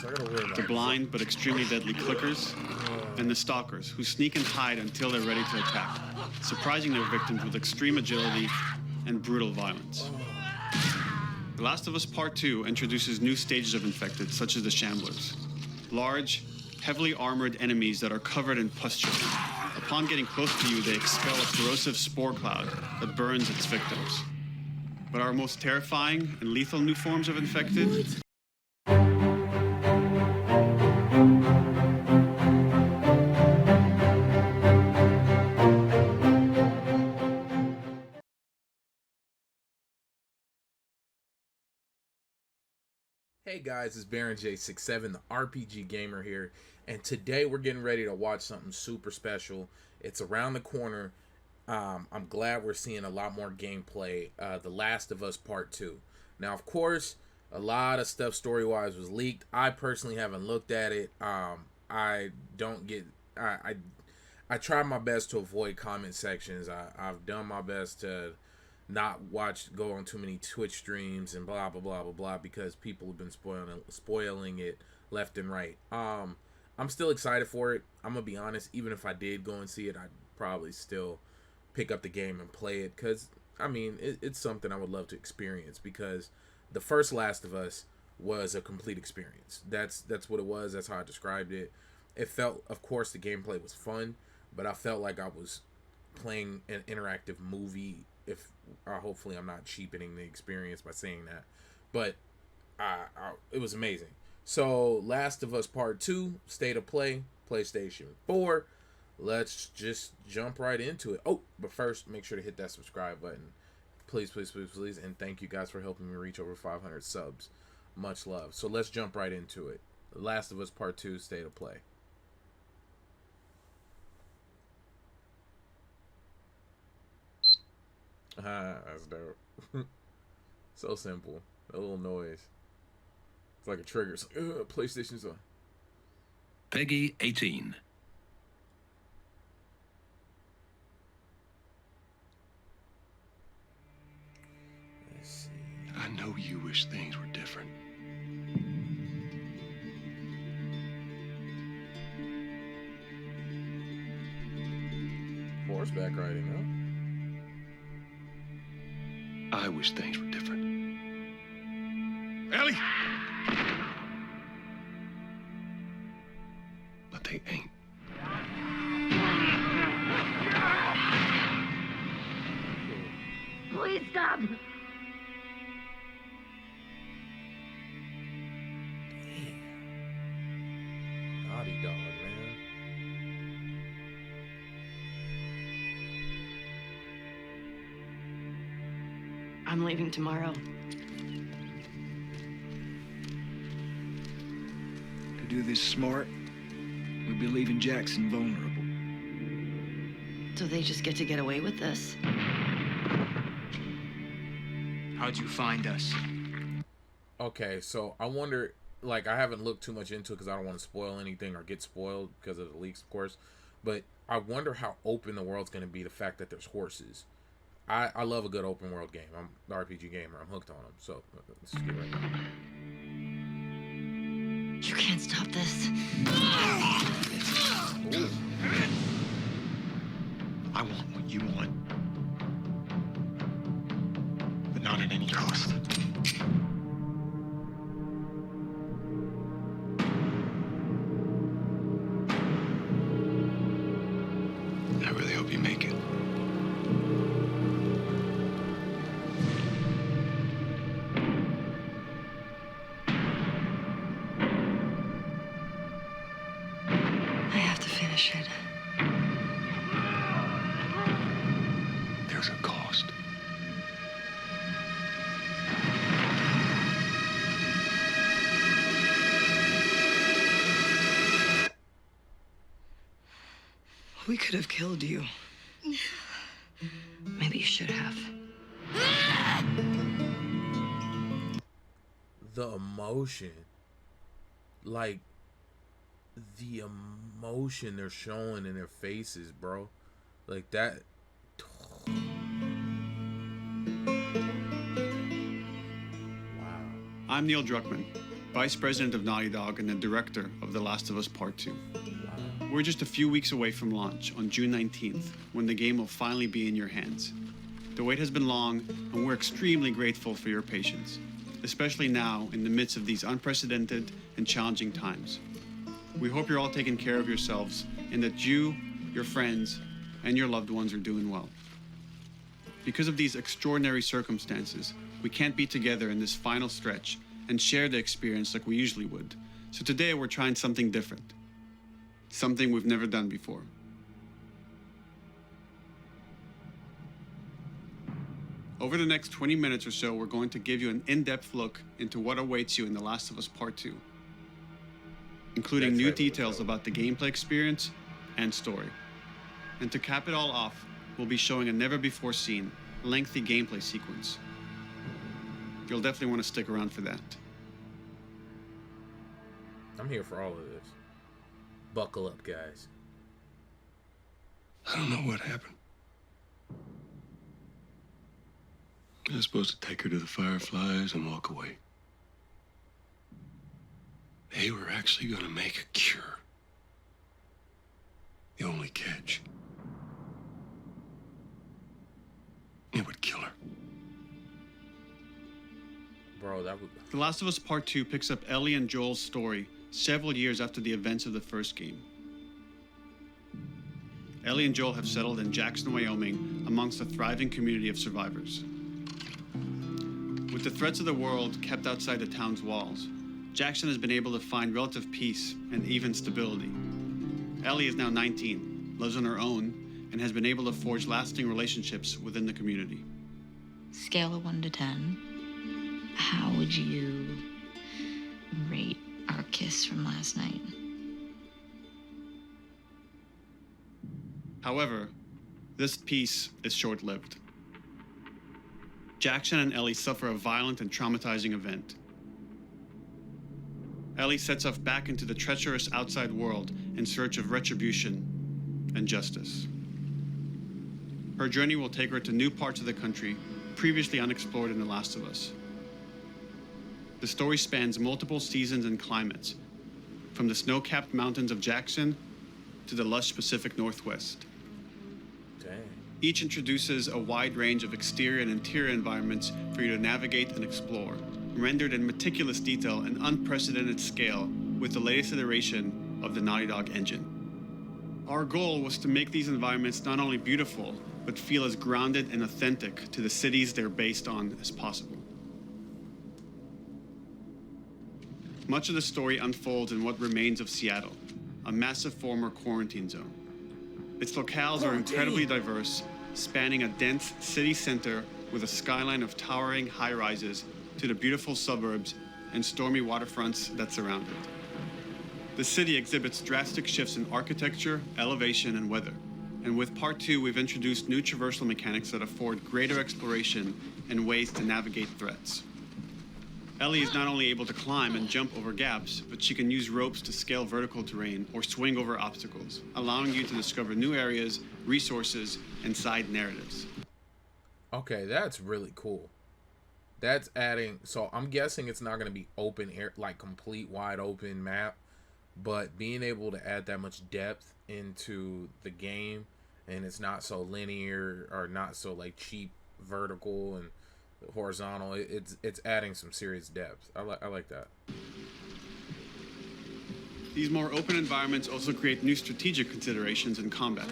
So I gotta worry about The blind but extremely deadly clickers, and the stalkers, who sneak and hide until they're ready to attack, surprising their victims with extreme agility and brutal violence. The Last of Us Part 2 introduces new stages of infected, such as the Shamblers. Large, heavily armored enemies that are covered in pustule. Upon getting close to you, they expel a corrosive spore cloud that burns its victims. But our most terrifying and lethal new forms of infected? Hey guys, it's Baron J67, the RPG Gamer here, and today we're getting ready to watch something super special. It's around the corner. I'm glad we're seeing a lot more gameplay. The Last of Us Part 2. Now, of course, a lot of stuff story-wise was leaked. I personally haven't looked at it. I try my best to avoid comment sections. I've done my best to not go on too many Twitch streams and blah blah blah blah blah because people have been spoiling it left and right. I'm still excited for it. I'm gonna be honest, even if I did go and see it, I'd probably still pick up the game and play it because I mean it's something I would love to experience because the first Last of Us was a complete experience. That's what it was. That's how I described it. It felt, of course, the gameplay was fun, but I felt like I was playing an interactive movie. If hopefully I'm not cheapening the experience by saying that, but it was amazing. So Last of Us Part 2, State of Play, PlayStation 4. Let's just jump right into it. Oh, but first, make sure to hit that subscribe button. Please, please, please, please. And thank you guys for helping me reach over 500 subs. Much love. So let's jump right into it. Last of Us Part 2, State of Play. That's dope. So simple. A little noise. It's like a trigger. It's like, PlayStation's on. Peggy 18. Let's see. I know you wish things were different. Horseback riding, huh? I wish things were different. Ellie! But they ain't. Please stop! Naughty Dog, man. I'm leaving tomorrow. To do this smart, we'd be leaving Jackson vulnerable. So they just get away with this? How'd you find us? Okay, so I wonder, like, I haven't looked too much into it because I don't want to spoil anything or get spoiled because of the leaks, of course. But I wonder how open the world's going to be, the fact that there's horses. I love a good open world game. I'm the RPG gamer. I'm hooked on them. So let's just get right now. You can't stop this. Ooh. I want what you want. But not at any cost. I really hope you make it. I have to finish it. There's a cost. We could have killed you. Maybe you should have. The emotion. Like, the emotion they're showing in their faces, bro. Like that. Wow. I'm Neil Druckmann, Vice President of Naughty Dog and the director of The Last of Us Part 2. We're just a few weeks away from launch on June 19th, when the game will finally be in your hands. The wait has been long, and we're extremely grateful for your patience, especially now in the midst of these unprecedented and challenging times. We hope you're all taking care of yourselves and that you, your friends, and your loved ones are doing well. Because of these extraordinary circumstances, we can't be together in this final stretch and share the experience like we usually would. So today we're trying something different. Something we've never done before. Over the next 20 minutes or so, we're going to give you an in-depth look into what awaits you in The Last of Us Part 2, including new details about the gameplay experience and story. And to cap it all off, we'll be showing a never-before-seen, lengthy gameplay sequence. You'll definitely want to stick around for that. I'm here for all of this. Buckle up, guys. I don't know what happened. I was supposed to take her to the Fireflies and walk away. They were actually going to make a cure. The only catch, it would kill her. Bro, that would... The Last of Us Part 2 picks up Ellie and Joel's story several years after the events of the first game. Ellie and Joel have settled in Jackson, Wyoming, amongst a thriving community of survivors. With the threats of the world kept outside the town's walls, Jackson has been able to find relative peace and even stability. Ellie is now 19, lives on her own, and has been able to forge lasting relationships within the community. Scale of 1 to 10. How would you rate our kiss from last night? However, this peace is short-lived. Jackson and Ellie suffer a violent and traumatizing event. Ellie sets off back into the treacherous outside world in search of retribution and justice. Her journey will take her to new parts of the country previously unexplored in The Last of Us. The story spans multiple seasons and climates, from the snow-capped mountains of Jackson to the lush Pacific Northwest. Dang. Each introduces a wide range of exterior and interior environments for you to navigate and explore, rendered in meticulous detail and unprecedented scale with the latest iteration of the Naughty Dog engine. Our goal was to make these environments not only beautiful, but feel as grounded and authentic to the cities they're based on as possible. Much of the story unfolds in what remains of Seattle, a massive former quarantine zone. Its locales are incredibly diverse, spanning a dense city center with a skyline of towering high-rises to the beautiful suburbs and stormy waterfronts that surround it. The city exhibits drastic shifts in architecture, elevation, and weather. And with Part 2, we've introduced new traversal mechanics that afford greater exploration and ways to navigate threats. Ellie is not only able to climb and jump over gaps, but she can use ropes to scale vertical terrain or swing over obstacles, allowing you to discover new areas, resources, and side narratives. Okay, that's really cool. That's adding... So I'm guessing it's not going to be open air, like complete wide open map, but being able to add that much depth into the game, and it's not so linear or not so like cheap vertical and horizontal, it's adding some serious depth. I like that. These more open environments also create new strategic considerations in combat,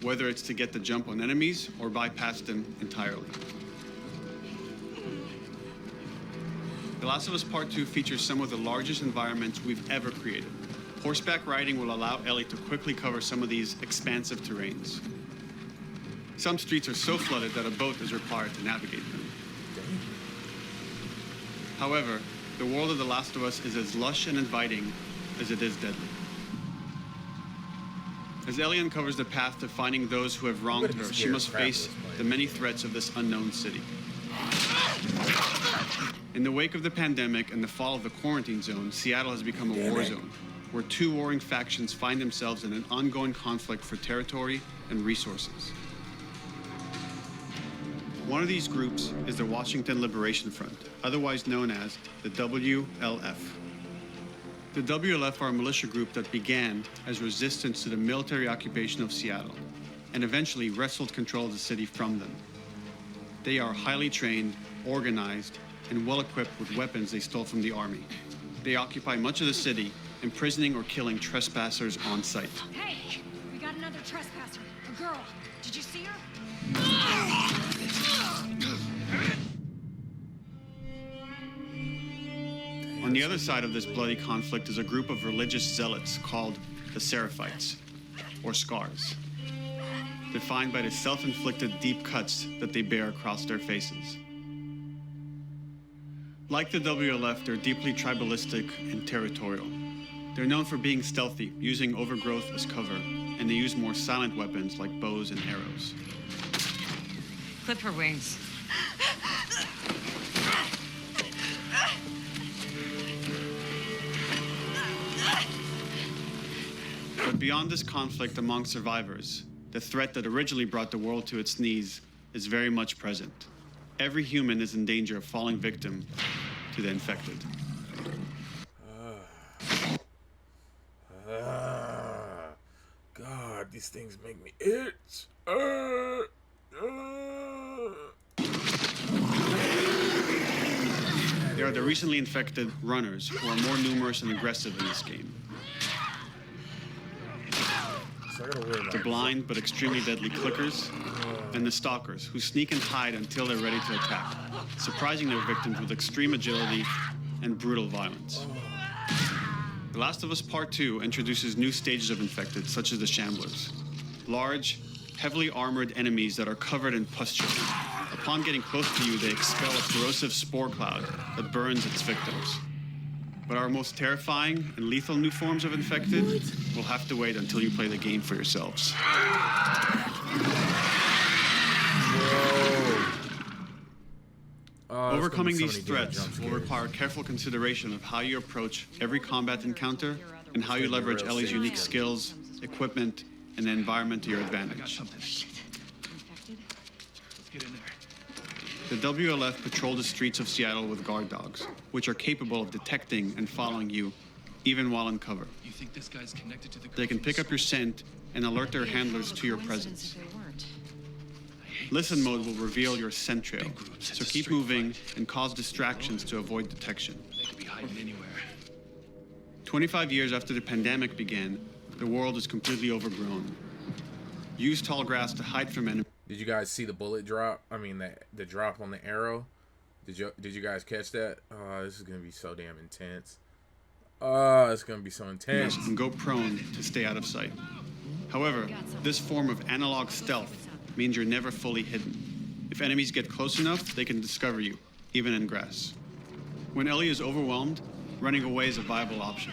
whether it's to get the jump on enemies or bypass them entirely. The Last of Us Part 2 features some of the largest environments we've ever created. Horseback riding will allow Ellie to quickly cover some of these expansive terrains. Some streets are so flooded that a boat is required to navigate them. However, the world of The Last of Us is as lush and inviting as it is deadly. As Ellie uncovers the path to finding those who have wronged her, she must face the many threats of this unknown city. In the wake of the pandemic and the fall of the quarantine zone, Seattle has become a war zone, where two warring factions find themselves in an ongoing conflict for territory and resources. One of these groups is the Washington Liberation Front, otherwise known as the WLF. The WLF are a militia group that began as resistance to the military occupation of Seattle and eventually wrestled control of the city from them. They are highly trained, organized, and well-equipped with weapons they stole from the army. They occupy much of the city, imprisoning or killing trespassers on sight. Hey, we got another trespasser. A girl. Did you see her? On the other side of this bloody conflict is a group of religious zealots called the Seraphites, or Scars, defined by the self-inflicted deep cuts that they bear across their faces. Like the WLF, they're deeply tribalistic and territorial. They're known for being stealthy, using overgrowth as cover, and they use more silent weapons like bows and arrows. Clip her wings. But beyond this conflict among survivors, the threat that originally brought the world to its knees is very much present. Every human is in danger of falling victim to the infected. God, these things make me itch. There are the recently infected runners, who are more numerous and aggressive in this game. The blind but extremely deadly clickers, and the stalkers, who sneak and hide until they're ready to attack, surprising their victims with extreme agility and brutal violence. The Last of Us Part 2 introduces new stages of infected, such as the Shamblers. Large, heavily armored enemies that are covered in pustule. Upon getting close to you, they expel a corrosive spore cloud that burns its victims. But our most terrifying and lethal new forms of infected will have to wait until you play the game for yourselves. Overcoming these threats will require careful consideration of how you approach every combat encounter and how you leverage Ellie's unique skills, equipment, and the environment to your advantage. The WLF patrol the streets of Seattle with guard dogs, which are capable of detecting and following you, even while in cover. You think this guy's connected to the They can pick up your scent and alert their handlers to your presence. Listen mode will reveal your scent trail, so keep moving and cause distractions to avoid detection. They could be hiding anywhere. 25 years after the pandemic began, the world is completely overgrown. Use tall grass to hide from enemies. Did you guys see the bullet drop? I mean, the drop on the arrow. Did you guys catch that? Oh, this is gonna be so damn intense. Oh, it's gonna be so intense. And go prone to stay out of sight. However, this form of analog stealth means you're never fully hidden. If enemies get close enough, they can discover you, even in grass. When Ellie is overwhelmed, running away is a viable option.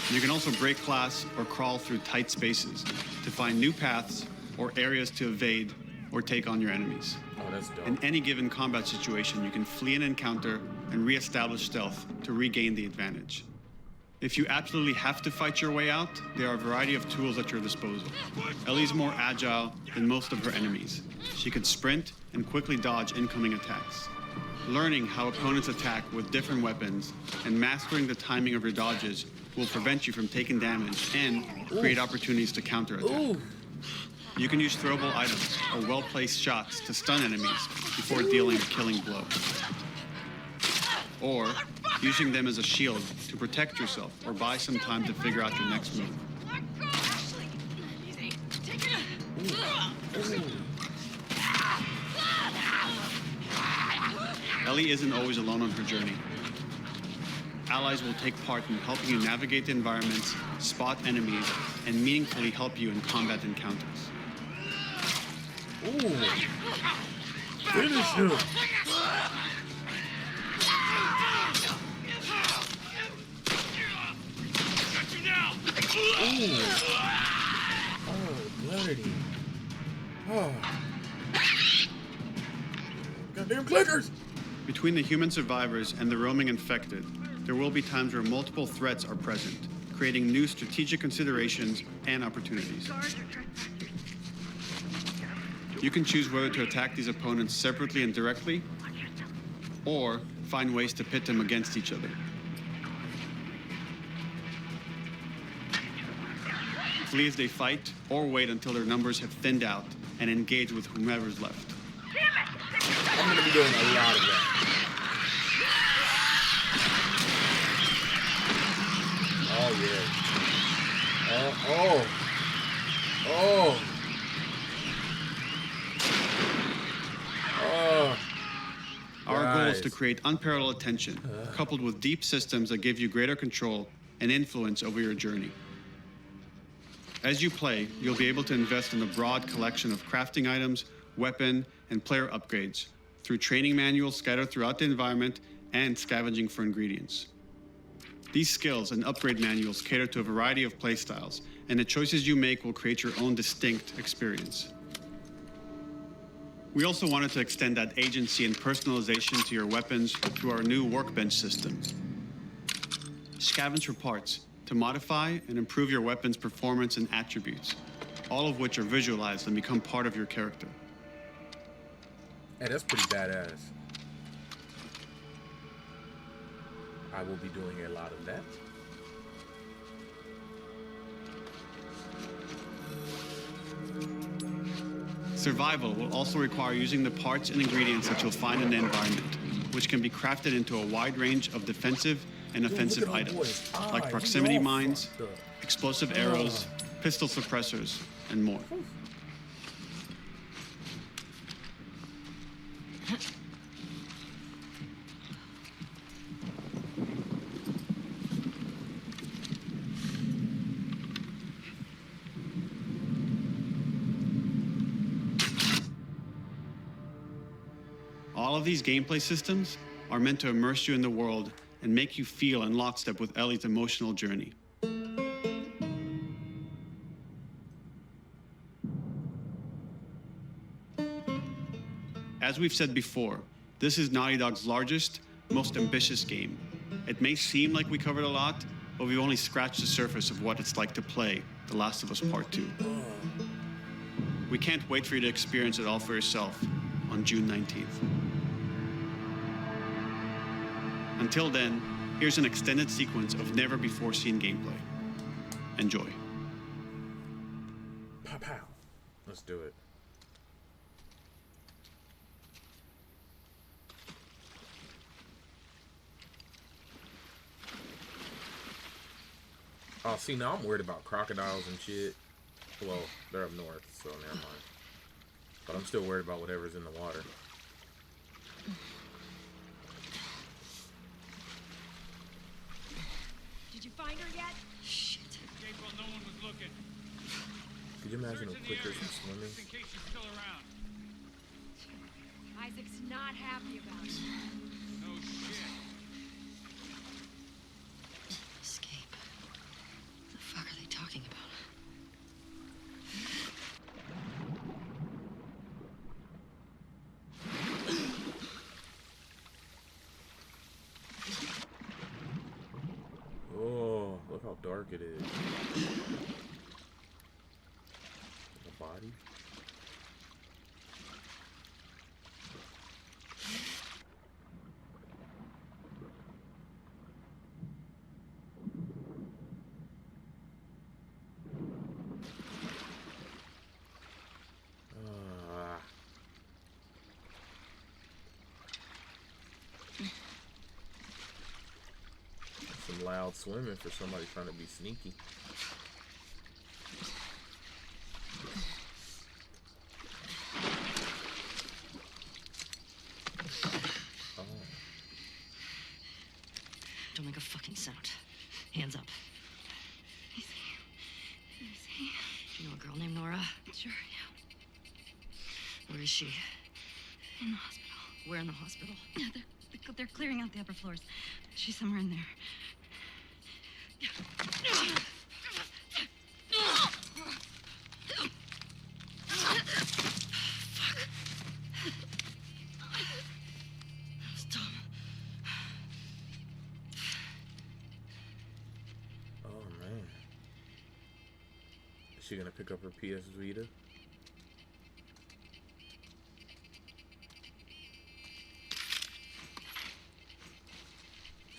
You can also break glass or crawl through tight spaces to find new paths or areas to evade or take on your enemies. Oh, that's dope. In any given combat situation, you can flee an encounter and re-establish stealth to regain the advantage. If you absolutely have to fight your way out, there are a variety of tools at your disposal. Ellie's more agile than most of her enemies. She can sprint and quickly dodge incoming attacks. Learning how opponents attack with different weapons and mastering the timing of your dodges will prevent you from taking damage and create opportunities to counterattack. You can use throwable items or well-placed shots to stun enemies before dealing a killing blow. Or using them as a shield to protect yourself or buy some time to figure out your next move. Ellie isn't always alone on her journey. Allies will take part in helping you navigate the environments, spot enemies, and meaningfully help you in combat encounters. Ooh. Finish him. Ooh. Oh, bloody. Oh. Goddamn clickers. Between the human survivors and the roaming infected, there will be times where multiple threats are present, creating new strategic considerations and opportunities. You can choose whether to attack these opponents separately and directly, or find ways to pit them against each other. Flee as they fight, or wait until their numbers have thinned out and engage with whomever's left. I'm gonna be doing a lot of that. Oh yeah. Oh. Our goal is to create unparalleled attention, coupled with deep systems that give you greater control and influence over your journey. As you play, you'll be able to invest in a broad collection of crafting items, weapon, and player upgrades through training manuals scattered throughout the environment and scavenging for ingredients. These skills and upgrade manuals cater to a variety of playstyles, and the choices you make will create your own distinct experience. We also wanted to extend that agency and personalization to your weapons through our new workbench system. Scavenge for parts to modify and improve your weapon's performance and attributes, all of which are visualized and become part of your character. Hey, that's pretty badass. I will be doing a lot of that. Survival will also require using the parts and ingredients that you'll find in the environment, which can be crafted into a wide range of defensive and offensive items, like proximity mines, explosive arrows, pistol suppressors, and more. All of these gameplay systems are meant to immerse you in the world and make you feel in lockstep with Ellie's emotional journey. As we've said before, this is Naughty Dog's largest, most ambitious game. It may seem like we covered a lot, but we've only scratched the surface of what it's like to play The Last of Us Part 2. We can't wait for you to experience it all for yourself on June 19th. Until then, here's an extended sequence of never-before-seen gameplay. Enjoy. Pow pow. Let's do it. Oh, see, now I'm worried about crocodiles and shit. Well, they're up north, so never mind. But I'm still worried about whatever's in the water. Did you find her yet? Shit. April, no one was looking. Could you imagine a quicker from swimming? Just in case she's still around. Isaac's not happy about it. No shit. Escape. What the fuck are they talking about? Oh, look how dark it is. The body. Some loud swimming for somebody trying to be sneaky. Oh. Don't make a fucking sound. Hands up. Easy. You know a girl named Nora? Sure, yeah. Where is she? In the hospital. Where in the hospital? Yeah, they're clearing out the upper floors. She's somewhere in there. That was dumb. Oh man. Is she gonna pick up her PS Vita?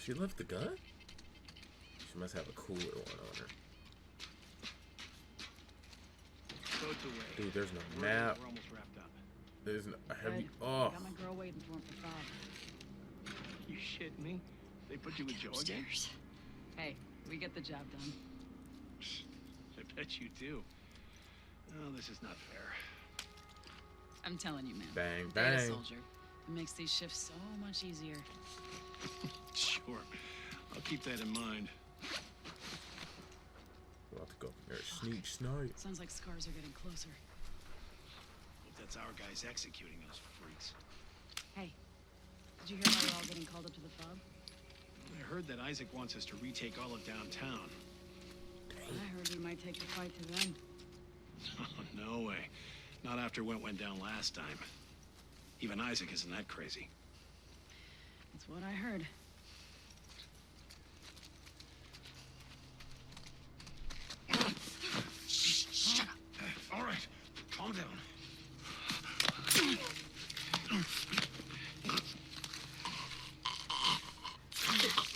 She left the gun? She must have a cooler one on her. Dude, there's no map. We're almost wrapped up. There's no. Have you? Good. Oh. Got my girl waiting for him for Bob. You shit me? They put you with Joe again? Upstairs. Hey, we get the job done. I bet you do. Oh, this is not fair. I'm telling you, man. Bang, Data bang. soldier. It makes these shifts so much easier. Sure. I'll keep that in mind. We're about to go there. Sneak snipe. Sounds like scars are getting closer. Hope that's our guys executing those freaks. Hey, did you hear why we're all getting called up to the fob? I heard that Isaac wants us to retake all of downtown. I heard we might take the fight to them. Oh, no way. Not after what went down last time. Even Isaac isn't that crazy. That's what I heard. Shut up. All right. Calm down.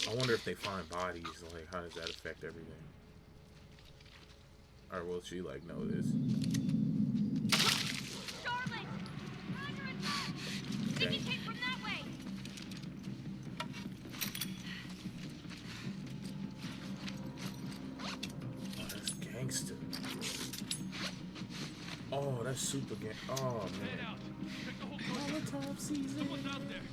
I wonder if they find bodies. Like, how does that affect everything? Or will she like know this? Darling! Roger and back! Think he came from that way! Oh, that's gangster. Oh, that's super gang. Oh Head man. out. Check the whole coast. Molotov season. Someone's out there.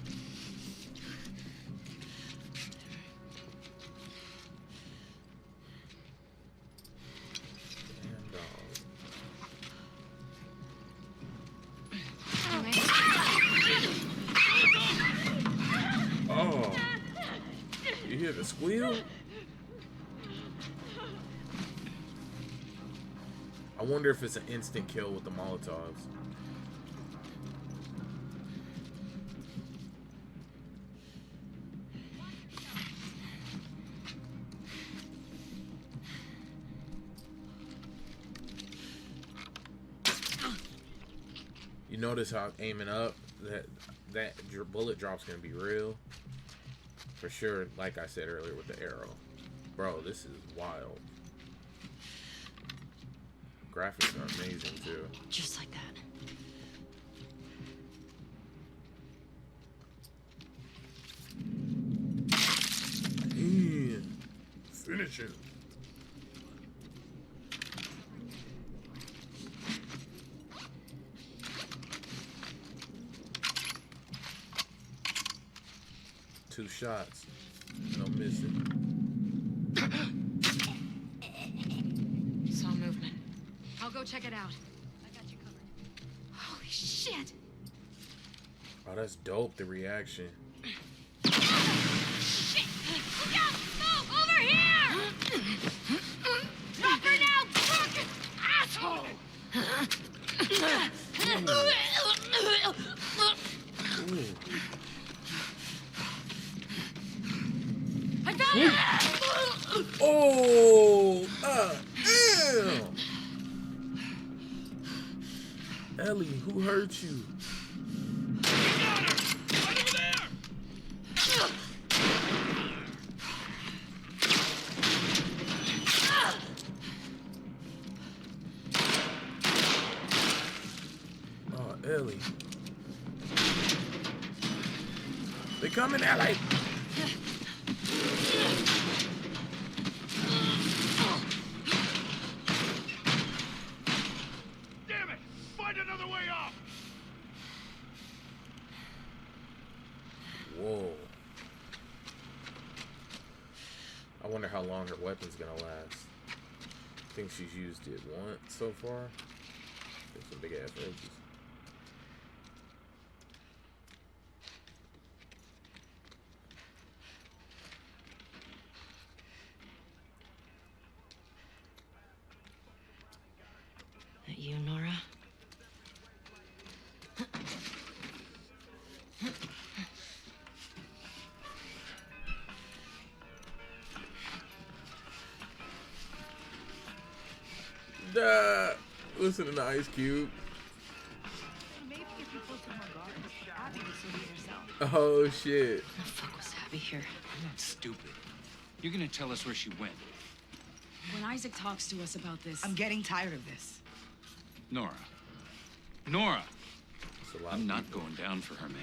Damn dog. Oh. You hear the squeal? I wonder if it's an instant kill with the Molotovs. You notice how aiming up, that your bullet drop's gonna be real for sure. Like I said earlier with the arrow, bro, this is wild. Graphics are amazing too. Just like that. Finish it. Two shots. No missing. Saw movement. I'll go check it out. I got you covered. Holy shit! Oh, that's dope, the reaction. Shit! Look out! Move! Over here! Drop her now, crook! Asshole! I found her! Oh! Damn! Ellie, who hurt you? Right over there! Oh, Ellie. They coming, Ellie! Damn it! Find another way off! Whoa. I wonder how long her weapon's gonna last. I think she's used it once so far. There's some big ass edges. That you, Nora? Duh. Listen to Ice Cube. Maybe if you posted more guards, Abby would see it herself. Oh shit. The fuck was Abby here? not stupid. You're gonna tell us where she went. When Isaac talks to us about this... I'm getting tired of this. Nora. Nora! That's a lot I'm of not people. going down for her, man.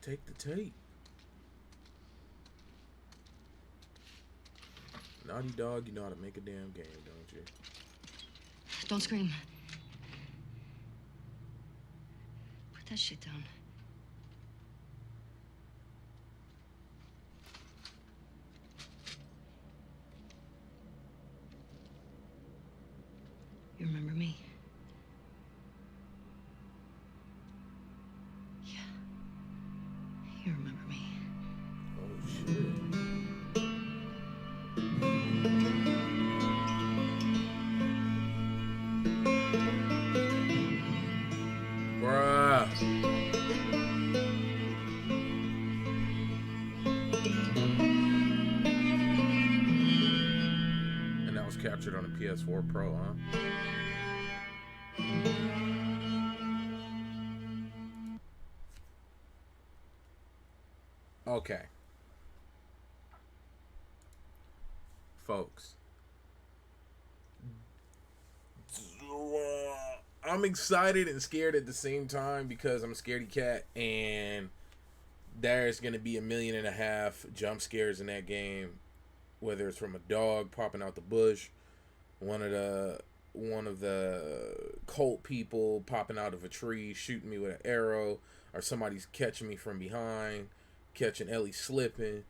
Take the tape. Naughty Dog, you know how to make a damn game, don't you? Don't scream. Put that shit down. You remember me? Yeah. You remember me. Oh shit. Bruh. And that was captured on a PS4 Pro, huh? Okay. Folks. I'm excited and scared at the same time because I'm a scaredy cat and there's going to be 1.5 million jump scares in that game, whether it's from a dog popping out the bush, one of the cult people popping out of a tree shooting me with an arrow, or somebody's catching me from behind, catching Ellie slipping,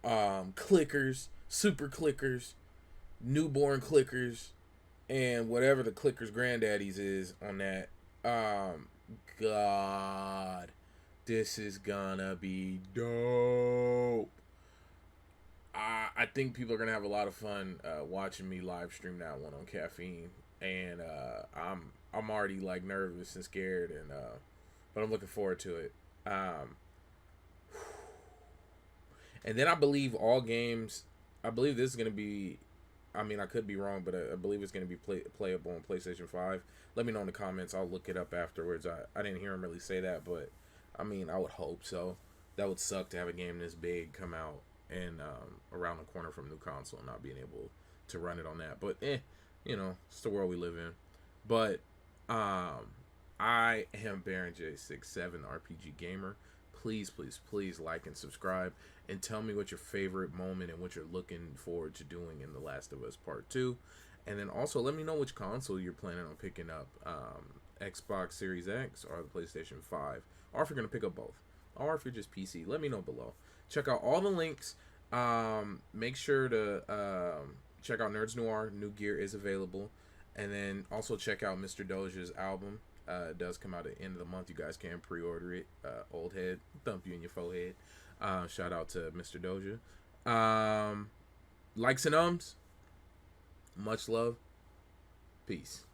clickers, super clickers, newborn clickers, and whatever the clickers granddaddies is on that. God, this is gonna be dope. I think people are gonna have a lot of fun watching me live stream that one on Caffeine, and I'm already like nervous and scared, and but I'm looking forward to it. And then I believe all games. I believe this is gonna be. I mean, I could be wrong, but I believe it's going to be playable on PlayStation 5. Let me know in the comments. I'll look it up afterwards. I didn't hear him really say that, but I mean, I would hope so. That would suck to have a game this big come out and around the corner from a new console and not being able to run it on that. But, you know, it's the world we live in. But I am Baron J67 RPG Gamer. Please, please, please like and subscribe and tell me what your favorite moment and what you're looking forward to doing in The Last of Us Part 2. And then also let me know which console you're planning on picking up, Xbox Series X or the PlayStation 5, or if you're going to pick up both, or if you're just PC. Let me know below. Check out all the links. Make sure to check out Nerds Noir. New gear is available. And then also check out Mr. Doja's album. It does come out at the end of the month. You guys can pre-order it. Old head, thump you in your forehead. Shout out to Mr. Doja. Likes and ums. Much love. Peace.